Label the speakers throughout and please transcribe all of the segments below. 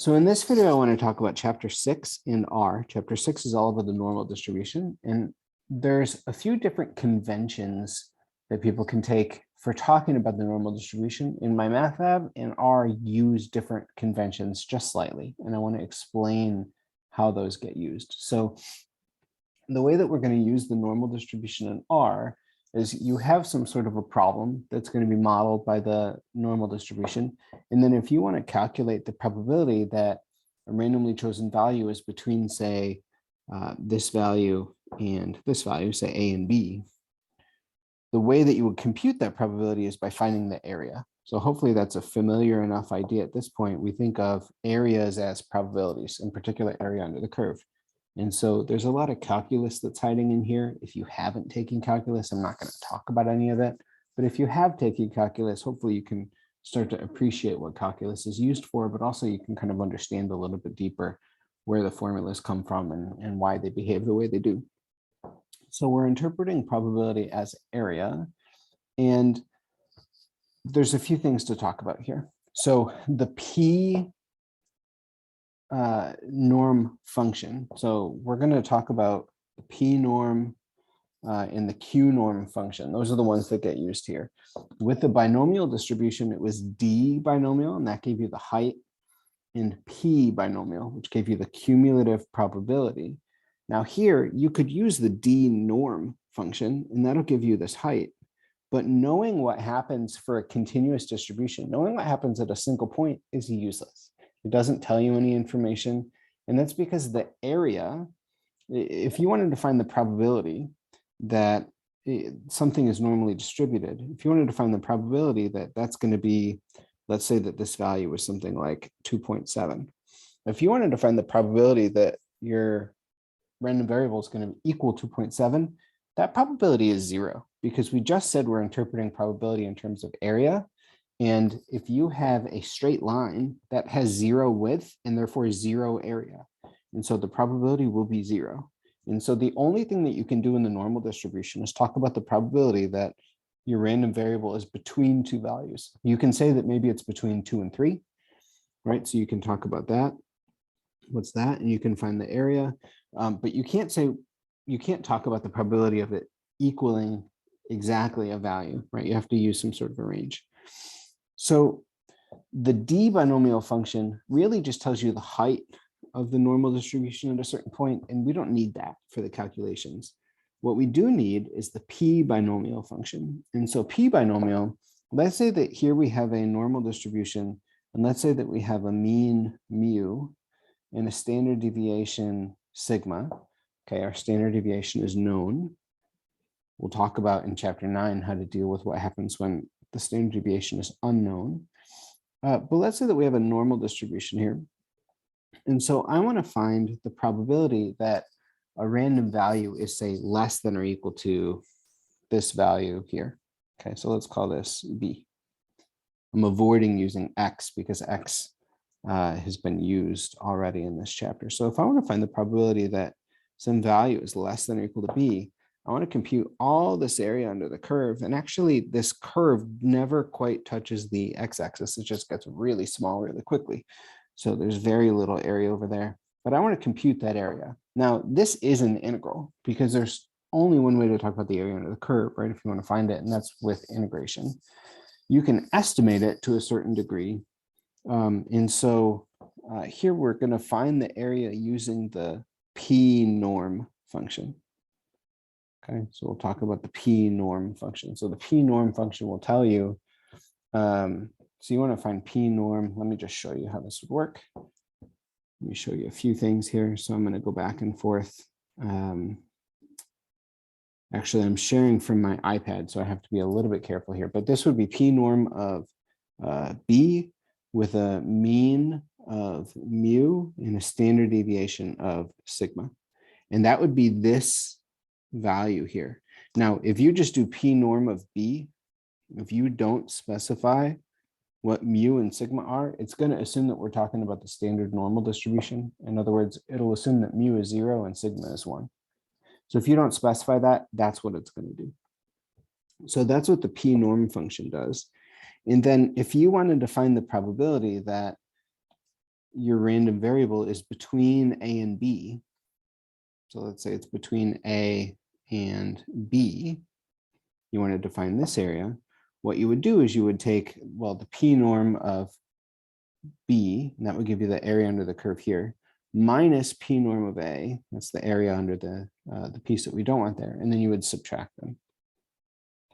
Speaker 1: So in this video, I want to talk about chapter 6 in R. Chapter 6 is all about the normal distribution, and there's a few different conventions that people can take for talking about the normal distribution. In my math lab and R use different conventions just slightly, and I want to explain how those get used. So the way that we're going to use the normal distribution in R is you have some sort of a problem that's going to be modeled by the normal distribution. And then if you want to calculate the probability that a randomly chosen value is between, say, this value and this value, say A and B, the way that you would compute that probability is by finding the area. So hopefully that's a familiar enough idea at this point. We think of areas as probabilities, in particular area under the curve. And so there's a lot of calculus that's hiding in here. If you haven't taken calculus, I'm not going to talk about any of it. But if you have taken calculus, hopefully you can start to appreciate what calculus is used for, but also you can kind of understand a little bit deeper where the formulas come from and why they behave the way they do. So we're interpreting probability as area. And there's a few things to talk about here. So the P norm function. So we're going to talk about the P norm and the Q norm function. Those are the ones that get used here. With the binomial distribution, it was D binomial, and that gave you the height, and P binomial, which gave you the cumulative probability. Now here, you could use the D norm function, and that'll give you this height. But knowing what happens for a continuous distribution, knowing what happens at a single point is useless. It doesn't tell you any information. And that's because the area, if you wanted to find the probability that something is normally distributed, if you wanted to find the probability that that's going to be, let's say that this value was something like 2.7. If you wanted to find the probability that your random variable is going to equal 2.7, that probability is 0, because we just said we're interpreting probability in terms of area. And if you have a straight line that has 0 width and therefore 0 area, and so the probability will be 0. And so the only thing that you can do in the normal distribution is talk about the probability that your random variable is between two values. You can say that maybe it's between 2 and 3, right? So you can talk about that. What's that? And you can find the area, but you can't talk about the probability of it equaling exactly a value, right? You have to use some sort of a range. So the D binomial function really just tells you the height of the normal distribution at a certain point, and we don't need that for the calculations. What we do need is the P binomial function. And so P binomial, let's say that here we have a normal distribution, and let's say that we have a mean mu and a standard deviation sigma. Okay, our standard deviation is known. We'll talk about in chapter 9 how to deal with what happens when the standard deviation is unknown. But let's say that we have a normal distribution here. And so I want to find the probability that a random value is, say, less than or equal to this value here. Okay, so let's call this B. I'm avoiding using X because X has been used already in this chapter. So if I want to find the probability that some value is less than or equal to B, I want to compute all this area under the curve. And actually, this curve never quite touches the x-axis. It just gets really small really quickly. So there's very little area over there. But I want to compute that area. Now, this is an integral because there's only one way to talk about the area under the curve, right? If you want to find it, and that's with integration. You can estimate it to a certain degree. And so here we're going to find the area using the P norm function. Okay, so we'll talk about the P norm function. So the P norm function will tell you, so you want to find P norm. Let me just show you how this would work. Let me show you a few things here. So I'm going to go back and forth. Actually, I'm sharing from my iPad, so I have to be a little bit careful here. But this would be P norm of B with a mean of mu and a standard deviation of sigma. And that would be this value here. Now, if you just do P norm of B, if you don't specify what mu and sigma are, it's going to assume that we're talking about the standard normal distribution. In other words, it'll assume that mu is 0 and sigma is 1. So if you don't specify that, that's what it's going to do. So that's what the P norm function does. And then if you wanted to find the probability that your random variable is between A and B, so let's say it's between A and B, you want to define this area, what you would do is you would take, well, the P norm of B, and that would give you the area under the curve here, minus P norm of A, that's the area under the piece that we don't want there, and then you would subtract them.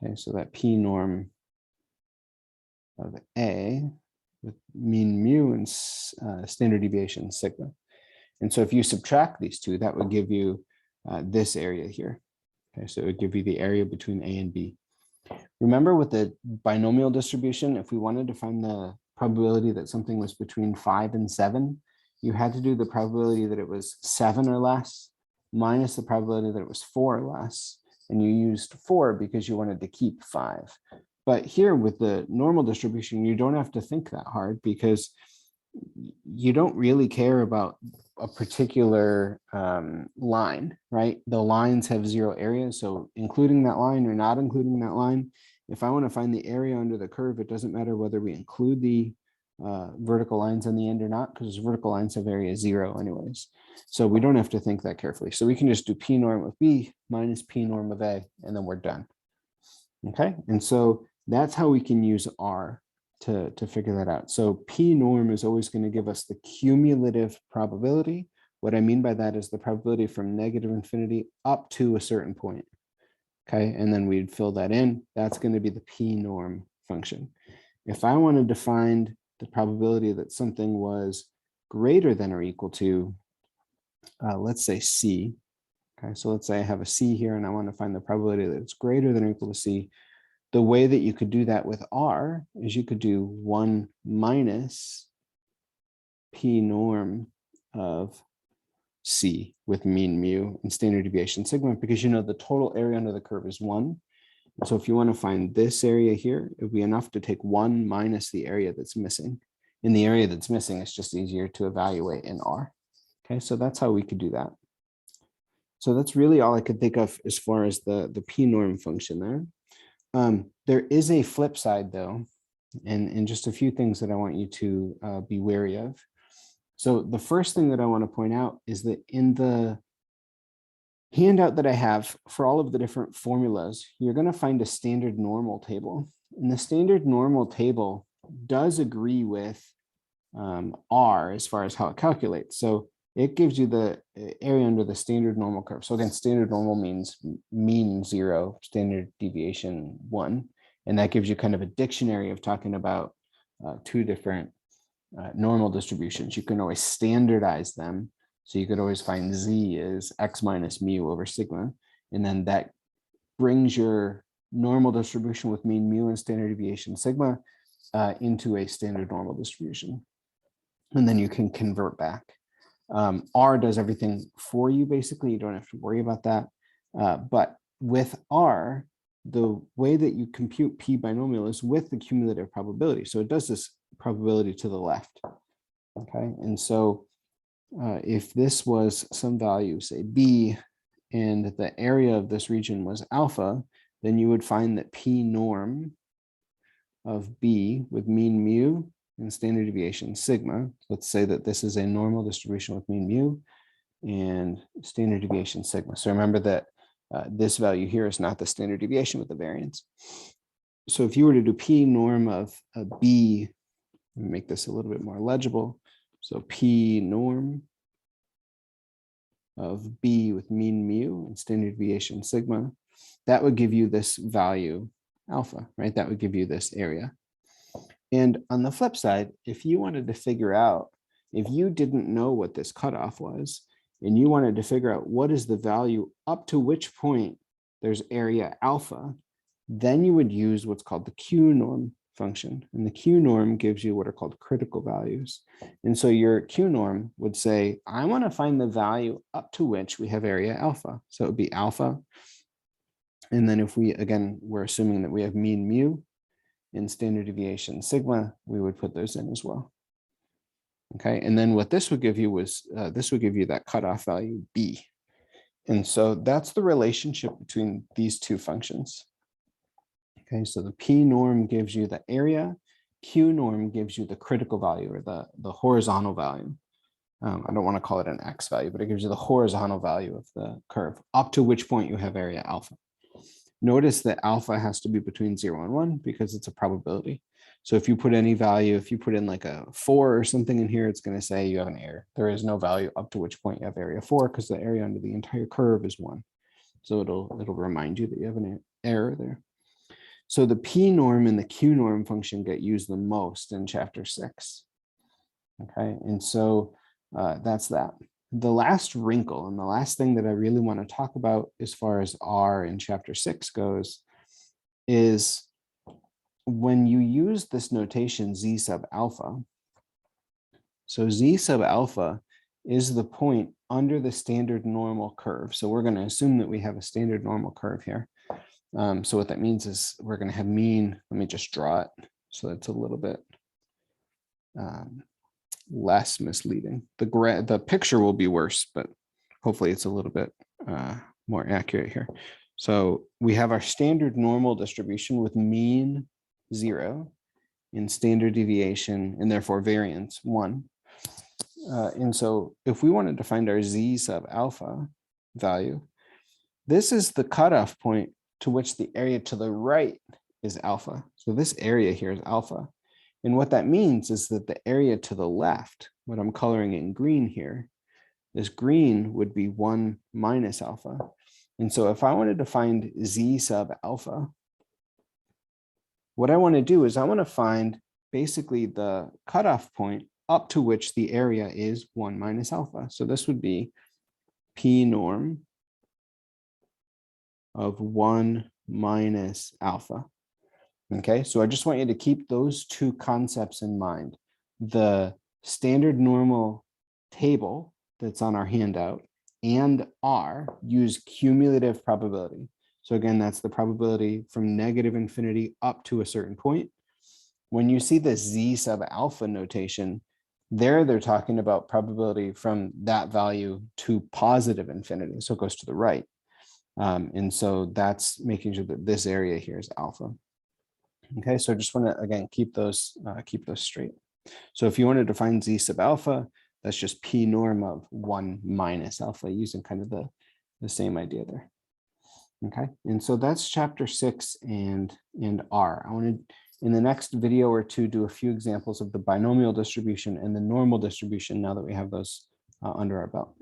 Speaker 1: Okay, so that P norm of A with mean mu and standard deviation sigma. And so if you subtract these two, that would give you this area here. Okay, so it would give you the area between A and B. Remember with the binomial distribution, if we wanted to find the probability that something was between 5 and 7, you had to do the probability that it was 7 or less minus the probability that it was 4 or less. And you used 4 because you wanted to keep 5. But here with the normal distribution, you don't have to think that hard because you don't really care about a particular line, right? The lines have 0 area, so including that line or not including that line, if I want to find the area under the curve, it doesn't matter whether we include the vertical lines on the end or not, because vertical lines have area 0 anyways. So we don't have to think that carefully. So we can just do P norm of B minus P norm of A, and then we're done. Okay, and so that's how we can use R to figure that out. So P norm is always going to give us the cumulative probability. What I mean by that is the probability from negative infinity up to a certain point. Okay, and then we'd fill that in. That's going to be the P norm function. If I wanted to find the probability that something was greater than or equal to, let's say C. Okay, so let's say I have a C here and I want to find the probability that it's greater than or equal to C. The way that you could do that with R is you could do 1 minus P norm of C with mean mu and standard deviation sigma, because you know the total area under the curve is 1. So if you want to find this area here, it would be enough to take 1 minus the area that's missing. And the area that's missing is just easier to evaluate in R. Okay, so that's how we could do that. So that's really all I could think of as far as the P norm function there. There is a flip side though, and just a few things that I want you to be wary of. So the first thing that I want to point out is that in the handout that I have for all of the different formulas, you're going to find a standard normal table. And the standard normal table does agree with R as far as how it calculates. So it gives you the area under the standard normal curve. So again, standard normal means mean 0, standard deviation 1. And that gives you kind of a dictionary of talking about two different normal distributions. You can always standardize them. So you could always find Z is X minus mu over sigma. And then that brings your normal distribution with mean mu and standard deviation sigma into a standard normal distribution. And then you can convert back. R does everything for you, basically. You don't have to worry about that. But with R, the way that you compute P binomial is with the cumulative probability. So it does this probability to the left. Okay, and so if this was some value, say B, and the area of this region was alpha, then you would find that P norm of B with mean mu and standard deviation sigma. Let's say that this is a normal distribution with mean mu and standard deviation sigma. So remember that this value here is not the standard deviation with the variance. So if you were to do P norm of B, let me make this a little bit more legible. So P norm of B with mean mu and standard deviation sigma, that would give you this value alpha, right? That would give you this area. And on the flip side, if you wanted to figure out, if you didn't know what this cutoff was, and you wanted to figure out what is the value up to which point there's area alpha, then you would use what's called the Q norm function. And the Q norm gives you what are called critical values. And so your Q norm would say, I want to find the value up to which we have area alpha. So it would be alpha. And then if we, again, we're assuming that we have mean mu and standard deviation sigma, we would put those in as well. Okay, and then what this would give you was, this would give you that cutoff value B. And so that's the relationship between these two functions. Okay, so the P norm gives you the area, Q norm gives you the critical value or the horizontal value. I don't want to call it an X value, but it gives you the horizontal value of the curve, up to which point you have area alpha. Notice that alpha has to be between 0 and 1 because it's a probability. So if you put any value, if you put in like a 4 or something in here, it's going to say you have an error. There is no value up to which point you have area 4 because the area under the entire curve is 1. So it'll remind you that you have an error there. So the P norm and the Q norm function get used the most in chapter 6. Okay, and so that's that. The last wrinkle and the last thing that I really want to talk about as far as R in chapter 6 goes is when you use this notation Z sub alpha. So Z sub alpha is the point under the standard normal curve. So we're going to assume that we have a standard normal curve here. So what that means is we're going to have mean. Let me just draw it so it's a little bit less misleading. The picture will be worse, but hopefully it's a little bit more accurate here. So we have our standard normal distribution with mean 0 and standard deviation and therefore variance 1. And so if we wanted to find our Z sub alpha value, this is the cutoff point to which the area to the right is alpha. So this area here is alpha. And what that means is that the area to the left, what I'm coloring in green here, this green would be 1 minus alpha. And so if I wanted to find Z sub alpha, what I want to do is I want to find basically the cutoff point up to which the area is 1 minus alpha. So this would be P norm of 1 minus alpha. Okay, so I just want you to keep those two concepts in mind. The standard normal table that's on our handout and R use cumulative probability. So again, that's the probability from negative infinity up to a certain point. When you see this Z sub alpha notation, they're talking about probability from that value to positive infinity. So it goes to the right. And so that's making sure that this area here is alpha. Okay, so I just want to, again, keep those straight. So if you wanted to find Z sub alpha, that's just P norm of 1 minus alpha using kind of the same idea there. Okay, and so that's chapter 6 and R. I want to, in the next video or two, do a few examples of the binomial distribution and the normal distribution now that we have those under our belt.